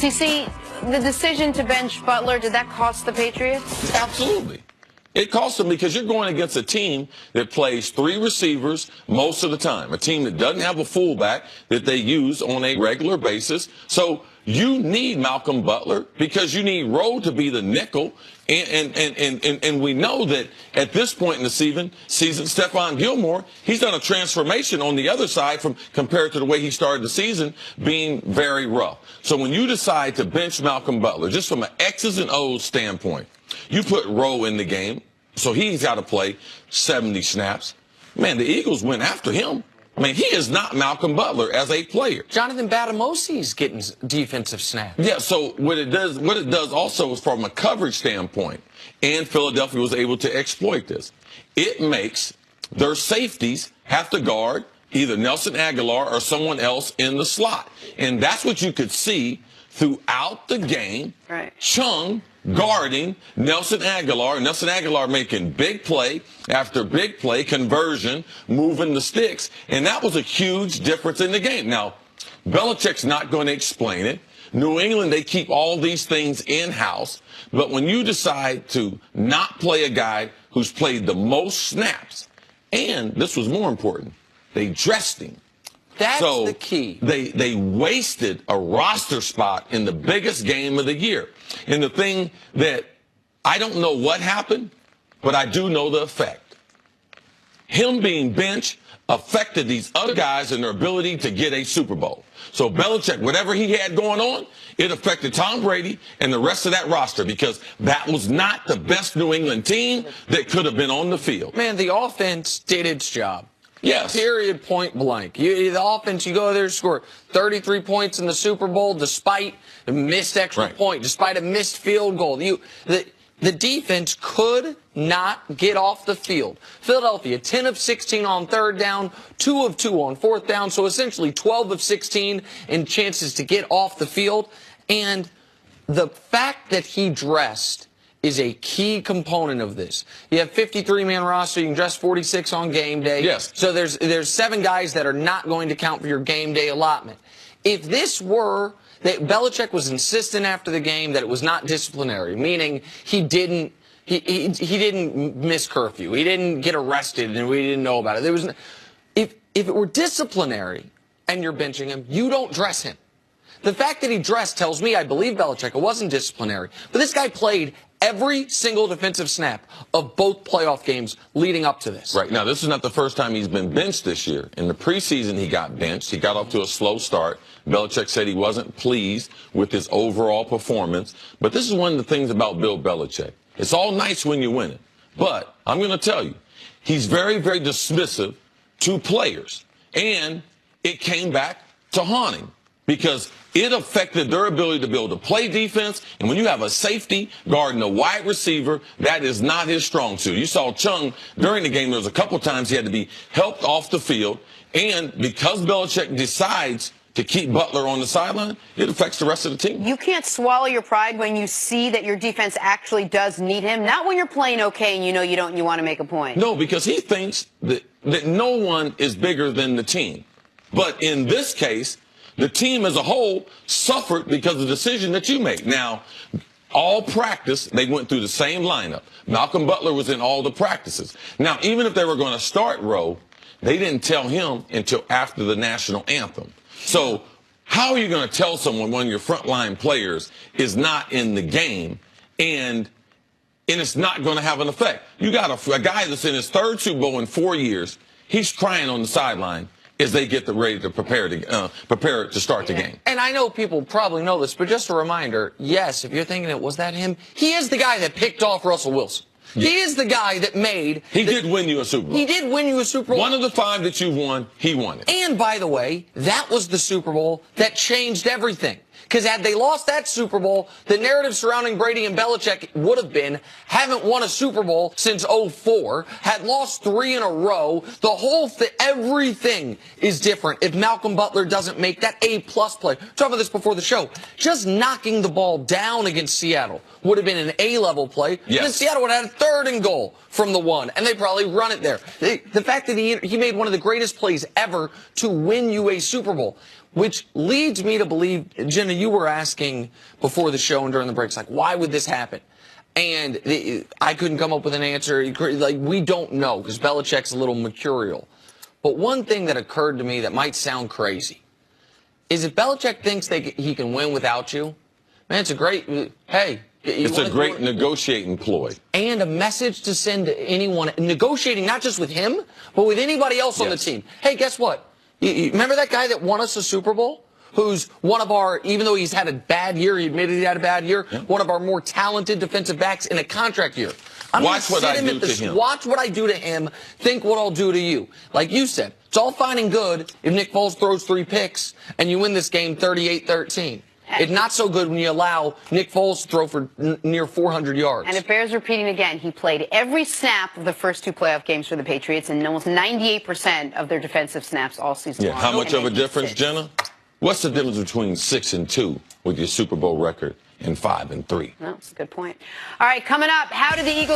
CC, the decision to bench Butler, did that cost the Patriots? Absolutely. It costs them because you're going against a team that plays 3 receivers most of the time, a team that doesn't have a fullback that they use on a regular basis. So you need Malcolm Butler because you need Rowe to be the nickel. And we know that at this point in the season, Stephon Gilmore, he's done a transformation on the other side from compared to the way he started the season, being very rough. So when you decide to bench Malcolm Butler, just from an X's and O's standpoint, you put Rowe in the game, so he's got to play 70 snaps. Man, the Eagles went after him. I mean, he is not Malcolm Butler as a player. Jonathan Batamosi's getting defensive snaps. Yeah, so what it does also is from a coverage standpoint, and Philadelphia was able to exploit this. It makes their safeties have to guard either Nelson Aguilar or someone else in the slot. And that's what you could see throughout the game. Right. Chung guarding Nelson Aguilar making big play after big play, conversion, moving the sticks, and that was a huge difference in the game. Now, Belichick's not going to explain it. New England, they keep all these things in-house, but when you decide to not play a guy who's played the most snaps, and this was more important, they dressed him. That's so the key. They wasted a roster spot in the biggest game of the year. And the thing that I don't know what happened, but I do know the effect. Him being benched affected these other guys and their ability to get a Super Bowl. So Belichick, whatever he had going on, it affected Tom Brady and the rest of that roster because that was not the best New England team that could have been on the field. Man, the offense did its job. Yes. Period, point blank. The offense, you go there, score 33 points in the Super Bowl despite a missed extra point, despite a missed field goal. The defense could not get off the field. Philadelphia, 10 of 16 on third down, 2 of 2 on fourth down, so essentially 12 of 16 in chances to get off the field. And the fact that he dressed is a key component of this. You have 53-man roster. You can dress 46 on game day. Yes. So there's 7 guys that are not going to count for your game day allotment. If this were that Belichick was insistent after the game that it was not disciplinary, meaning he didn't miss curfew, he didn't get arrested, and we didn't know about it. If it were disciplinary and you're benching him, you don't dress him. The fact that he dressed tells me I believe Belichick. It wasn't disciplinary. But this guy played every single defensive snap of both playoff games leading up to this. Right. Now, this is not the first time he's been benched this year. In the preseason, he got benched. He got off to a slow start. Belichick said he wasn't pleased with his overall performance. But this is one of the things about Bill Belichick. It's all nice when you win it. But I'm going to tell you, he's very, very dismissive to players. And it came back to haunt him because it affected their ability to be able to play defense. And when you have a safety guarding a wide receiver, that is not his strong suit. You saw Chung during the game. There was a couple times he had to be helped off the field. And because Belichick decides to keep Butler on the sideline, it affects the rest of the team. You can't swallow your pride when you see that your defense actually does need him. Not when you're playing okay and you know you don't and you want to make a point. No, because he thinks that no one is bigger than the team. But in this case, the team as a whole suffered because of the decision that you made. Now, all practice, they went through the same lineup. Malcolm Butler was in all the practices. Now, even if they were going to start Rowe, they didn't tell him until after the national anthem. So how are you going to tell someone one of your frontline players is not in the game and it's not going to have an effect? You got a guy that's in his 3rd Super Bowl in 4 years. He's crying on the sideline as they get ready to prepare to start the game. And I know people probably know this, but just a reminder, yes, if you're thinking was that him, he is the guy that picked off Russell Wilson. Yeah. He is the guy that made... He did win you a Super Bowl. He did win you a Super Bowl. One of the 5 that you won, he won it. And, by the way, that was the Super Bowl that changed everything. Because had they lost that Super Bowl, the narrative surrounding Brady and Belichick would have been, haven't won a Super Bowl since '04, had lost 3 in a row. The whole thing, everything is different if Malcolm Butler doesn't make that A-plus play. Talked about this before the show. Just knocking the ball down against Seattle would have been an A-level play. Yes. And then Seattle would have had a 3rd and goal from the 1, and they probably run it there. The fact that he made one of the greatest plays ever to win you a Super Bowl. which leads me to believe, Jenna, you were asking before the show and during the breaks, like, why would this happen? And I couldn't come up with an answer. Like, we don't know because Belichick's a little mercurial. But one thing that occurred to me that might sound crazy is if Belichick thinks he can win without you, man, it's a great, hey. It's a great negotiating ploy. And a message to send to anyone, negotiating not just with him, but with anybody else on the team. Hey, guess what? You remember that guy that won us a Super Bowl? Who's one of our, even though he's had a bad year, he admitted he had a bad year, one of our more talented defensive backs in a contract year. Watch what I do to him. Watch what I do to him. Think what I'll do to you. Like you said, it's all fine and good if Nick Foles throws 3 picks and you win this game 38-13. It's not so good when you allow Nick Foles to throw for near 400 yards. And it bears repeating again, he played every snap of the first 2 playoff games for the Patriots and almost 98% of their defensive snaps all season long. How much of a difference, Jenna? What's the difference between 6-2 with your Super Bowl record and 5-3? Well, that's a good point. All right, coming up, how did the Eagles